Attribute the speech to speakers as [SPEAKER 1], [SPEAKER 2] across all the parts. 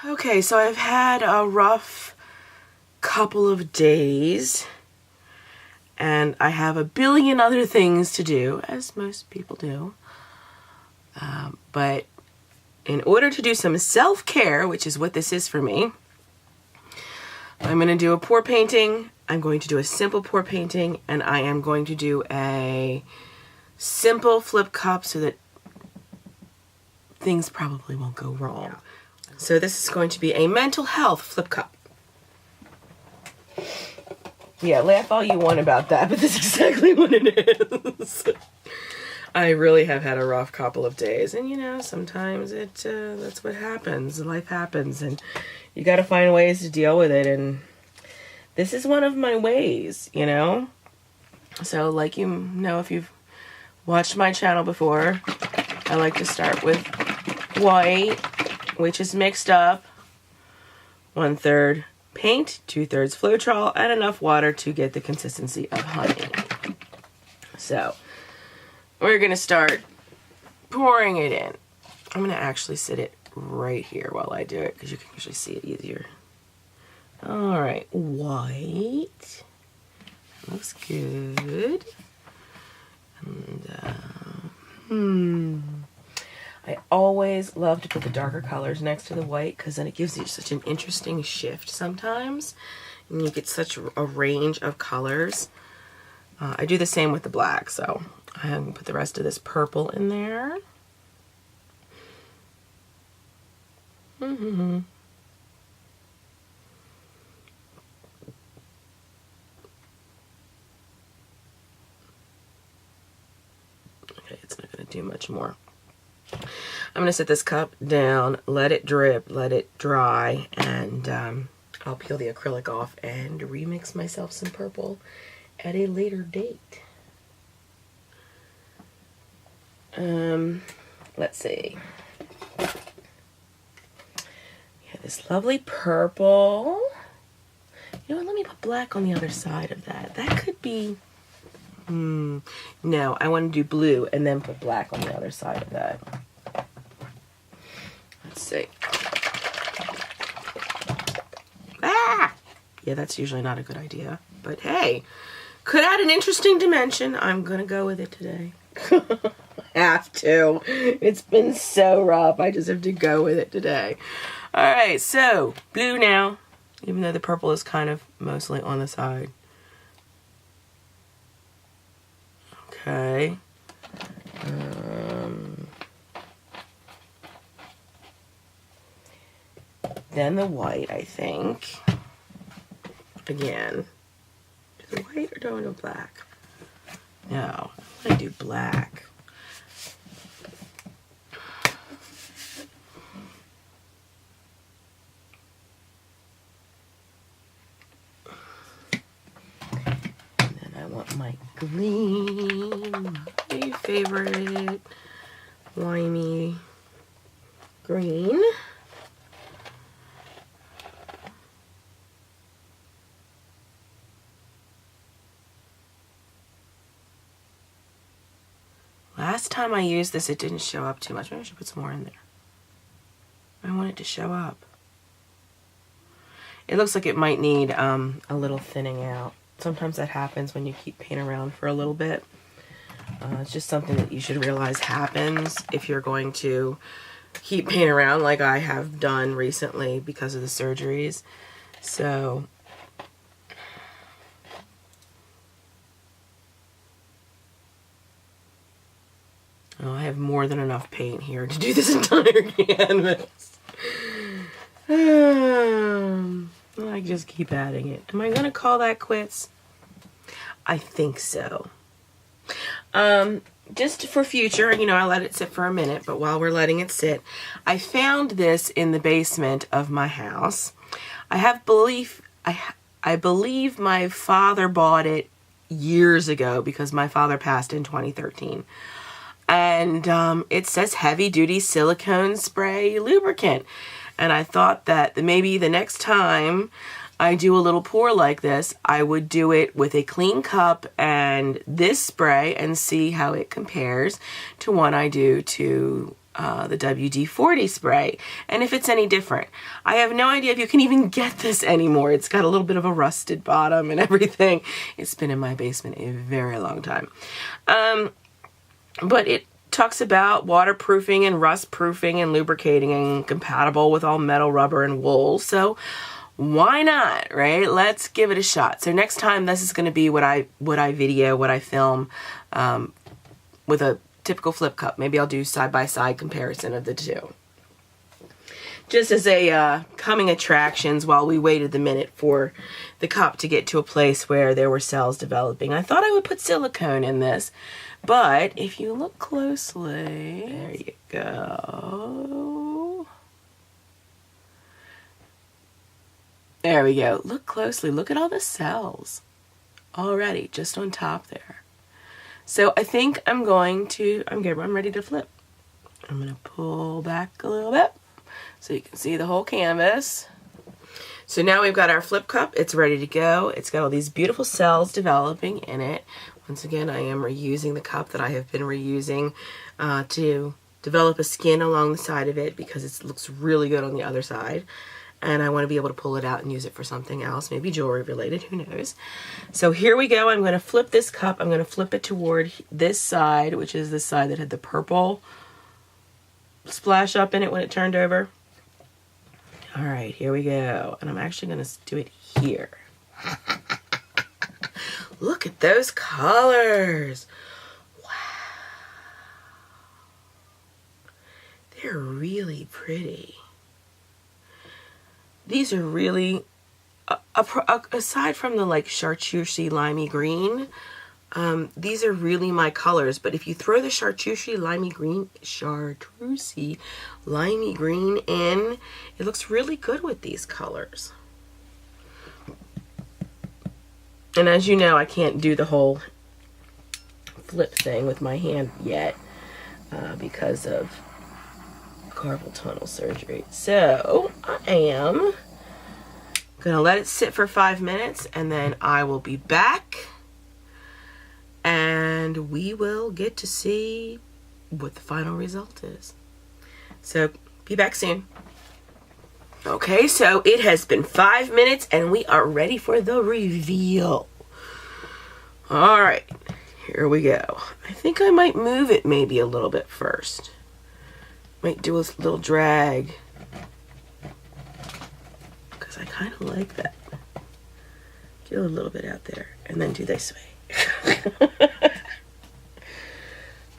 [SPEAKER 1] Okay, so I've had a rough couple of days and I have a billion other things to do, as most people do. But in order to do some self-care, which is what this is for me, I'm going to do a pour painting. I'm going to do a simple pour painting, and I am going to do a simple flip cup so that things probably won't go wrong. So this is going to be a mental health flip cup. Yeah, laugh all you want about that, but that's exactly what it is. I really have had a rough couple of days, and you know, sometimes that's what happens. Life happens, and you got to find ways to deal with it, and this is one of my ways, you know? So like, you know, if you've watched my channel before, I like to start with white, which is mixed up 1/3 paint, 2/3 Floetrol, and enough water to get the consistency of honey. So we're gonna start pouring it in. I'm gonna actually sit it right here while I do it because you can usually see it easier. All right, white, looks good. And I always love to put the darker colors next to the white because then it gives you such an interesting shift sometimes, and you get such a range of colors. I do the same with the black, so I'm going to put the rest of this purple in there. Okay, it's not going to do much more. I'm going to set this cup down, let it drip, let it dry, and I'll peel the acrylic off and remix myself some purple at a later date. Let's see. Yeah, this lovely purple. You know what, let me put black on the other side of that. That could be... No, I want to do blue and then put black on the other side of that. Let's see. Ah! Yeah, that's usually not a good idea. But hey, could add an interesting dimension. I'm going to go with it today. Have to. It's been so rough. I just have to go with it today. Alright, so blue now. Even though the purple is kind of mostly on the side. Okay. Then the white, I think. Again. Do the white or do I want to do black? No, I do black. My green, my favorite limey green. Last time I used this, it didn't show up too much. Maybe I should put some more in there. I want it to show up. It looks like it might need a little thinning out. Sometimes that happens when you keep paint around for a little bit. It's just something that you should realize happens if you're going to keep paint around like I have done recently because of the surgeries. So I have more than enough paint here to do this entire canvas. I just keep adding it. Am I going to call that quits? I think so. Just for future, you know, I let it sit for a minute, but while we're letting it sit, I found this in the basement of my house. I believe my father bought it years ago because my father passed in 2013. And it says heavy duty silicone spray lubricant. And I thought that maybe the next time I do a little pour like this, I would do it with a clean cup and this spray and see how it compares to what I do to the WD-40 spray, and if it's any different. I have no idea if you can even get this anymore. It's got a little bit of a rusted bottom and everything. It's been in my basement a very long time. But it talks about waterproofing and rust proofing and lubricating and compatible with all metal, rubber, and wool. So why not, right? Let's give it a shot. So next time, this is going to be what I film with a typical flip cup. Maybe I'll do side-by-side comparison of the two. Just as a coming attractions while we waited the minute for the cup to get to a place where there were cells developing. I thought I would put silicone in this, but if you look closely, there you go. There we go. Look closely. Look at all the cells already just on top there. So I think I'm ready to flip. I'm going to pull back a little bit so you can see the whole canvas. So now we've got our flip cup. It's ready to go. It's got all these beautiful cells developing in it. Once again, I am reusing the cup that I have been reusing to develop a skin along the side of it because it looks really good on the other side. And I want to be able to pull it out and use it for something else, maybe jewelry related, who knows. So here we go. I'm going to flip this cup. I'm going to flip it toward this side, which is the side that had the purple splash up in it when it turned over. All right, here we go. And I'm actually going to do it here. Look at those colors. Wow. They're really pretty. These are really, aside from the like chartreusey limey green, these are really my colors. But if you throw the chartreusey limey green in, it looks really good with these colors. And as you know, I can't do the whole flip thing with my hand yet because of carpal tunnel surgery. So I am gonna let it sit for 5 minutes and then I will be back and we will get to see what the final result is. So be back soon. Okay, so it has been 5 minutes and we are ready for the reveal. All right, here we go. I think I might move it maybe a little bit first. Might do a little drag because I kind of like that. Get a little bit out there and then do this way.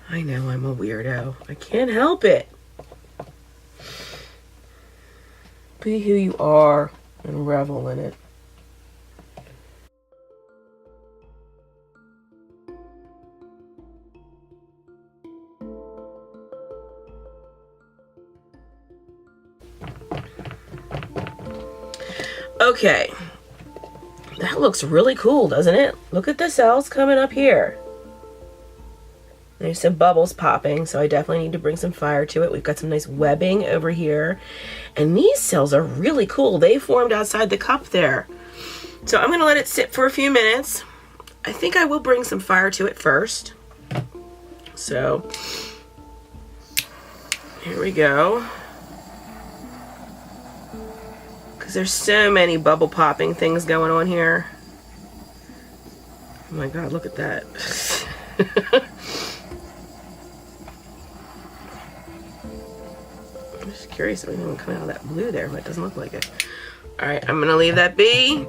[SPEAKER 1] I know I'm a weirdo. I can't help it. Be who you are and revel in it. Okay, that looks really cool, doesn't it? Look at the cells coming up here. There's some bubbles popping, so I definitely need to bring some fire to it. We've got some nice webbing over here. And these cells are really cool. They formed outside the cup there. So I'm going to let it sit for a few minutes. I think I will bring some fire to it first. So, here we go. There's so many bubble popping things going on here. Oh my god, look at that. I'm just curious if anything will come out of that blue there, but it doesn't look like it. Alright, I'm gonna leave that be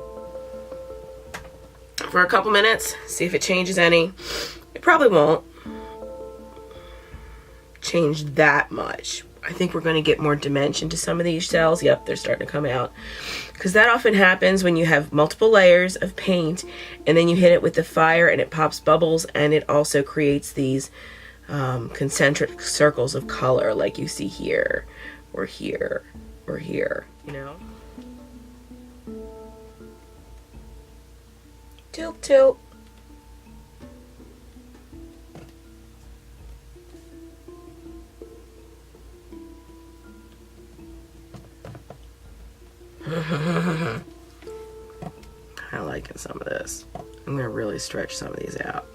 [SPEAKER 1] for a couple minutes, see if it changes any. It probably won't change that much. I think we're going to get more dimension to some of these cells. Yep, they're starting to come out. Because that often happens when you have multiple layers of paint and then you hit it with the fire and it pops bubbles and it also creates these concentric circles of color like you see here or here or here, you know? Tilt, tilt. Kind of liking some of this. I'm gonna really stretch some of these out.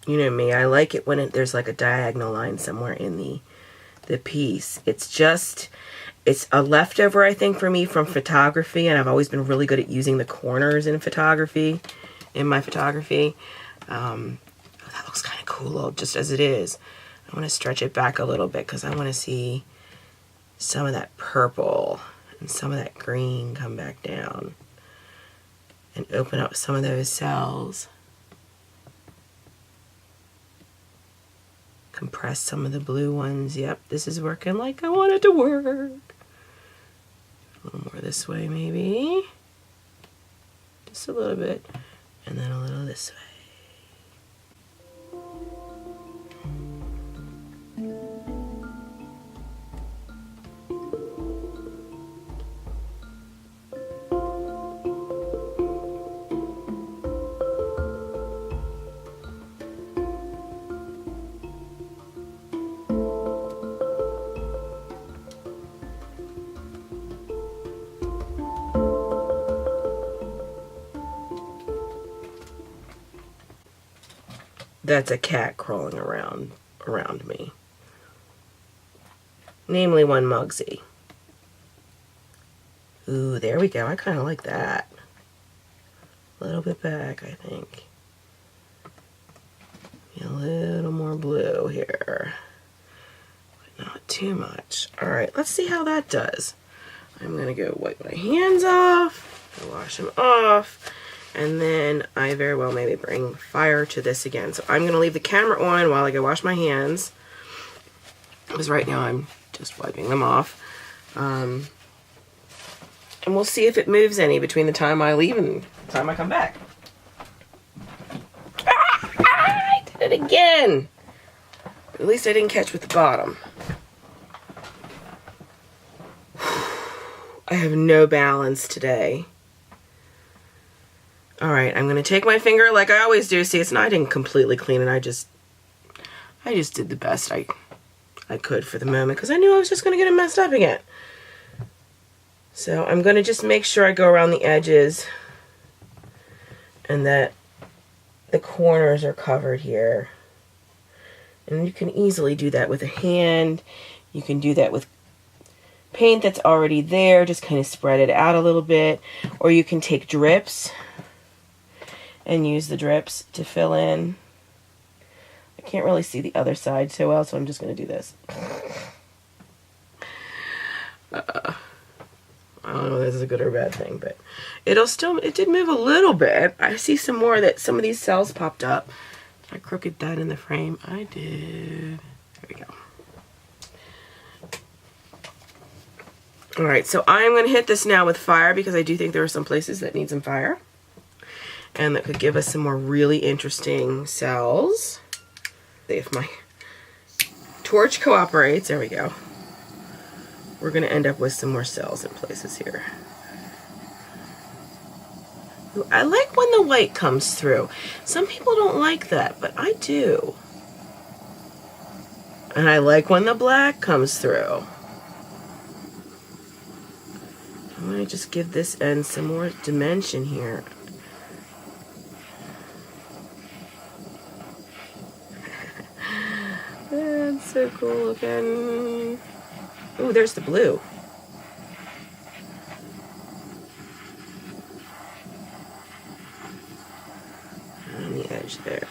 [SPEAKER 1] You know me, I like it when there's like a diagonal line somewhere in the piece. It's a leftover, I think, for me from photography, and I've always been really good at using the corners in photography, in my photography. Oh, that looks kind of cool, just as it is. I want to stretch it back a little bit because I want to see some of that purple and some of that green come back down and open up some of those cells. Compress some of the blue ones. Yep, this is working like I want it to work. A little more this way, maybe. Just a little bit. And then a little this way. That's a cat crawling around me. Namely one Mugsy. Ooh, there we go. I kind of like that. A little bit back, I think. A little more blue here. But not too much. Alright, let's see how that does. I'm going to go wipe my hands off. Wash them off. And then I very well maybe bring fire to this again. So I'm going to leave the camera on while I go wash my hands. Because right now I'm just wiping them off. And we'll see if it moves any between the time I leave and the time I come back. I did it again! At least I didn't catch with the bottom. I have no balance today. Alright, I'm going to take my finger like I always do. See, I didn't completely clean it. I just did the best I could for the moment because I knew I was just going to get it messed up again. So I'm going to just make sure I go around the edges and that the corners are covered here. And you can easily do that with a hand. You can do that with paint that's already there. Just kind of spread it out a little bit. Or you can take drips and use the drips to fill in. I can't really see the other side so well, so I'm just going to do this. I don't know if this is a good or bad thing, but it did move a little bit. I see some of these cells popped up. Did I crooked that in the frame? I did. There we go. Alright, so I'm going to hit this now with fire because I do think there are some places that need some fire. And that could give us some more really interesting cells. If my torch cooperates, there we go. We're going to end up with some more cells in places here. Ooh, I like when the white comes through. Some people don't like that, but I do. And I like when the black comes through. I'm going to just give this end some more dimension here. That's so cool looking. Ooh, there's the blue. On the edge there.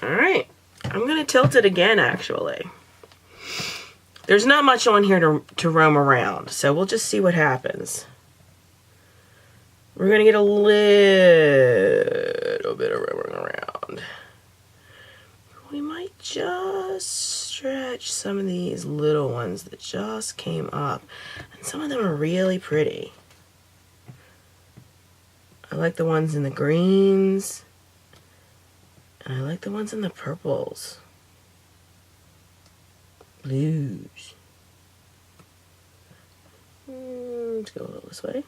[SPEAKER 1] Alright. I'm going to tilt it again, actually. There's not much on here to roam around, so we'll just see what happens. We're going to get a little bit of roaming around. We might just stretch some of these little ones that just came up. And some of them are really pretty. I like the ones in the greens. And I like the ones in the purples. Blues. Let's go a little this way.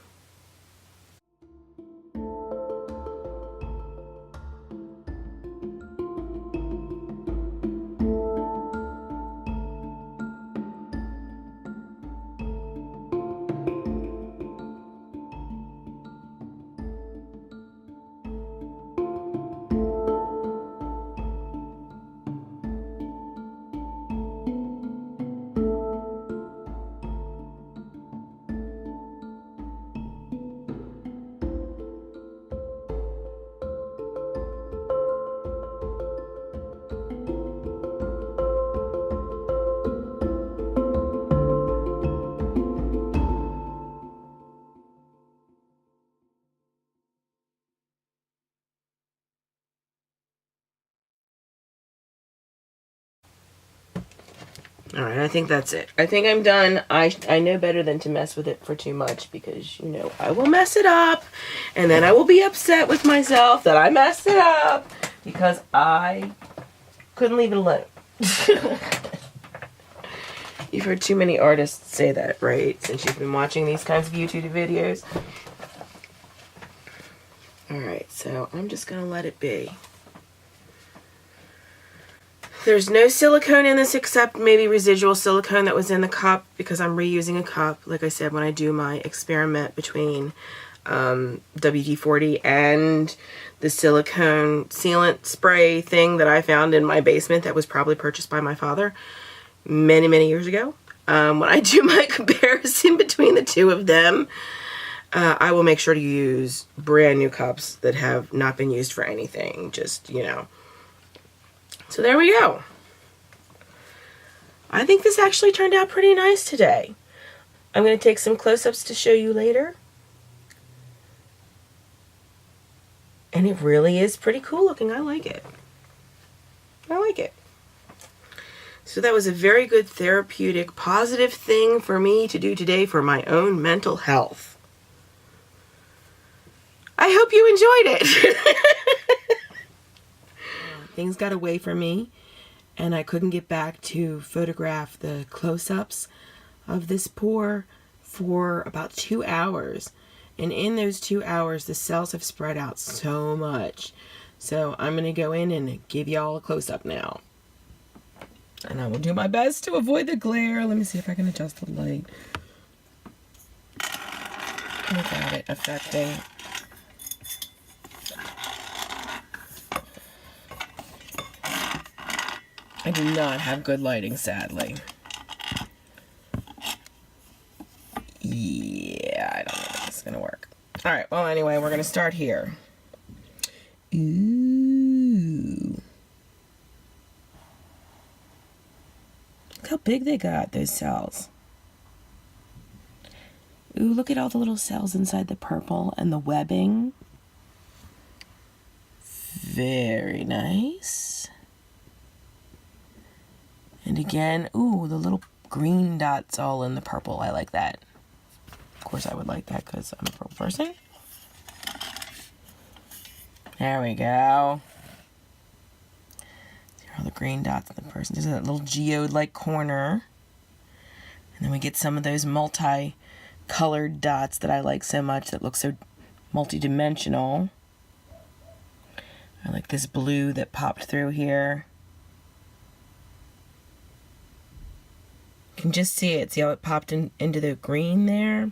[SPEAKER 1] All right, I think that's it. I think I'm done. I know better than to mess with it for too much because, you know, I will mess it up and then I will be upset with myself that I messed it up because I couldn't leave it alone. You've heard too many artists say that, right? Since you've been watching these kinds of YouTube videos. All right, so I'm just going to let it be. There's no silicone in this except maybe residual silicone that was in the cup because I'm reusing a cup, like I said, when I do my experiment between WD-40 and the silicone sealant spray thing that I found in my basement that was probably purchased by my father many, many years ago. When I do my comparison between the two of them, I will make sure to use brand new cups that have not been used for anything, just, you know. So there we go. I think this actually turned out pretty nice today. I'm going to take some close-ups to show you later. And it really is pretty cool looking. I like it. I like it. So that was a very good therapeutic, positive thing for me to do today for my own mental health. I hope you enjoyed it. Things got away from me and I couldn't get back to photograph the close-ups of this pour for about 2 hours. And in those 2 hours, the cells have spread out so much. So I'm going to go in and give y'all a close-up now. And I will do my best to avoid the glare. Let me see if I can adjust the light without it affecting. I do not have good lighting, sadly. Yeah, I don't know if this is going to work. All right, well, anyway, we're going to start here. Ooh. Look how big they got, those cells. Ooh, look at all the little cells inside the purple and the webbing. Very nice. And again, ooh, the little green dots all in the purple. I like that. Of course, I would like that because I'm a purple person. There we go. See all the green dots in the person. There's that little geode-like corner. And then we get some of those multi-colored dots that I like so much that look so multi-dimensional. I like this blue that popped through here. You can just see it. See how it popped into the green there?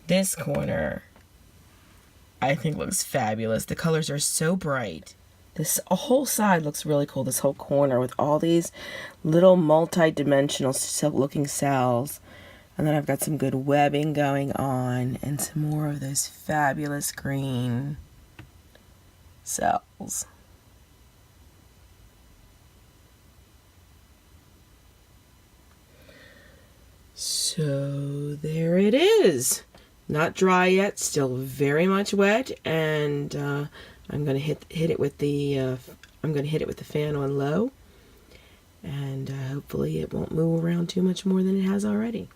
[SPEAKER 1] This corner, I think, looks fabulous. The colors are so bright. This whole side looks really cool. This whole corner with all these little multi-dimensional silk-looking cells. And then I've got some good webbing going on and some more of those fabulous green cells. So there it is. Not dry yet, still very much wet, and I'm gonna hit it with the fan on low, and hopefully it won't move around too much more than it has already.